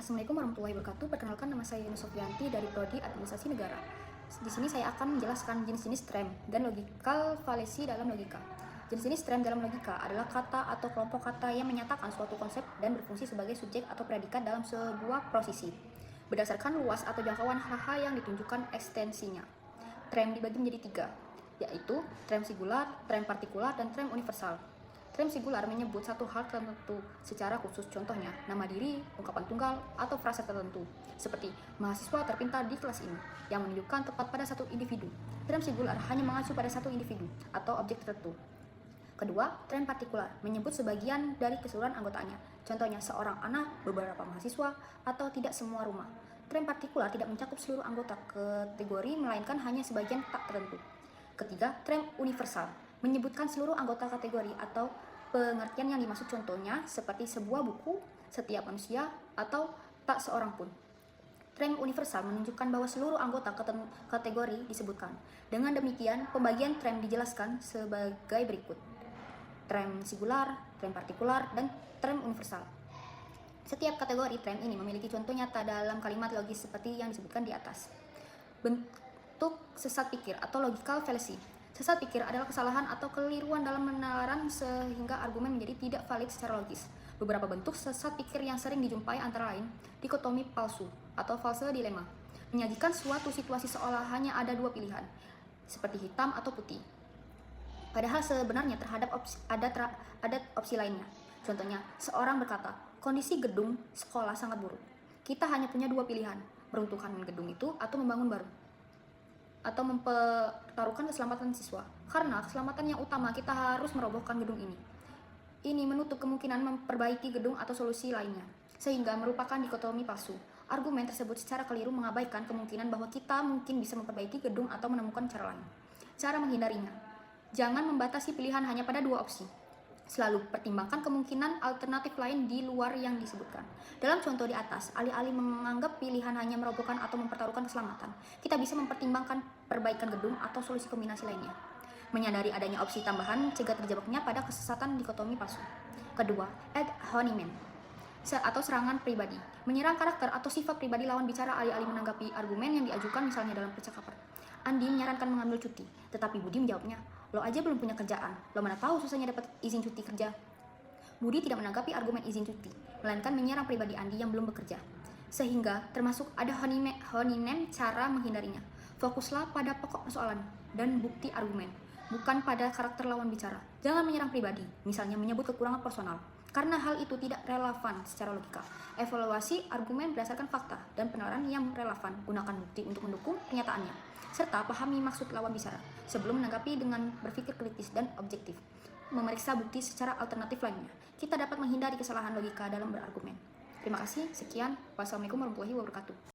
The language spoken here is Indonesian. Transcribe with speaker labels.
Speaker 1: Assalamualaikum warahmatullahi wabarakatuh. Perkenalkan, nama saya Yunus Sofianti dari Prodi Administrasi Negara. Di sini saya akan menjelaskan jenis-jenis term dan logical fallacy dalam logika. Jenis-jenis term dalam logika adalah kata atau kelompok kata yang menyatakan suatu konsep dan berfungsi sebagai subjek atau predikat dalam sebuah prosesi, berdasarkan luas atau jangkauan hal-hal yang ditunjukkan ekstensinya. Term dibagi menjadi tiga, yaitu term singular, term partikular, dan term universal. Term singular menyebut satu hal tertentu secara khusus, contohnya nama diri, ungkapan tunggal, atau frasa tertentu, seperti mahasiswa terpintar di kelas ini, yang menunjukkan tepat pada satu individu. Term singular hanya mengacu pada satu individu atau objek tertentu. Kedua, term partikular menyebut sebagian dari keseluruhan anggotanya, contohnya seorang anak, beberapa mahasiswa, atau tidak semua rumah. Term partikular tidak mencakup seluruh anggota kategori, melainkan hanya sebagian tak tertentu. Ketiga, term universal menyebutkan seluruh anggota kategori atau pengertian yang dimaksud, contohnya seperti sebuah buku, setiap manusia, atau tak seorang pun. Term universal menunjukkan bahwa seluruh anggota kategori disebutkan. Dengan demikian, pembagian term dijelaskan sebagai berikut: term singular, term partikular, dan term universal. Setiap kategori term ini memiliki contoh nyata dalam kalimat logis seperti yang disebutkan di atas. Bentuk sesat pikir atau logical fallacy. Sesat pikir adalah kesalahan atau keliruan dalam penalaran sehingga argumen menjadi tidak valid secara logis. Beberapa bentuk sesat pikir yang sering dijumpai antara lain dikotomi palsu atau false dilema, menyajikan suatu situasi seolah hanya ada dua pilihan, seperti hitam atau putih. Padahal sebenarnya ada opsi lainnya. Contohnya, seorang berkata, kondisi gedung sekolah sangat buruk. Kita hanya punya dua pilihan, meruntuhkan gedung itu atau membangun baru, atau mempertaruhkan keselamatan siswa. Karena keselamatan yang utama, kita harus merobohkan gedung ini. Ini menutup kemungkinan memperbaiki gedung atau solusi lainnya, sehingga merupakan dikotomi palsu. Argumen tersebut secara keliru mengabaikan kemungkinan bahwa kita mungkin bisa memperbaiki gedung atau menemukan cara lain. Cara menghindarinya: jangan membatasi pilihan hanya pada dua opsi. Selalu pertimbangkan kemungkinan alternatif lain di luar yang disebutkan. Dalam contoh di atas, alih-alih menganggap pilihan hanya merobohkan atau mempertaruhkan keselamatan, kita bisa mempertimbangkan perbaikan gedung atau solusi kombinasi lainnya. Menyadari adanya opsi tambahan cegah terjebaknya pada kesesatan dikotomi palsu. Kedua, ad hominem atau serangan pribadi. Menyerang karakter atau sifat pribadi lawan bicara alih-alih menanggapi argumen yang diajukan, misalnya dalam percakapan. Andi menyarankan mengambil cuti, tetapi Budi menjawabnya, lo aja belum punya kerjaan, lo mana tahu susahnya dapat izin cuti kerja. Budi tidak menanggapi argumen izin cuti, melainkan menyerang pribadi Andi yang belum bekerja. Sehingga termasuk ada hominem cara menghindarinya. Fokuslah pada pokok persoalan dan bukti argumen, bukan pada karakter lawan bicara. Jangan menyerang pribadi, misalnya menyebut kekurangan personal, karena hal itu tidak relevan secara logika. Evaluasi argumen berdasarkan fakta dan penalaran yang relevan. Gunakan bukti untuk mendukung pernyataannya, serta pahami maksud lawan bicara sebelum menanggapi dengan berpikir kritis dan objektif. Memeriksa bukti secara alternatif lainnya, kita dapat menghindari kesalahan logika dalam berargumen. Terima kasih, sekian. Wassalamualaikum warahmatullahi wabarakatuh.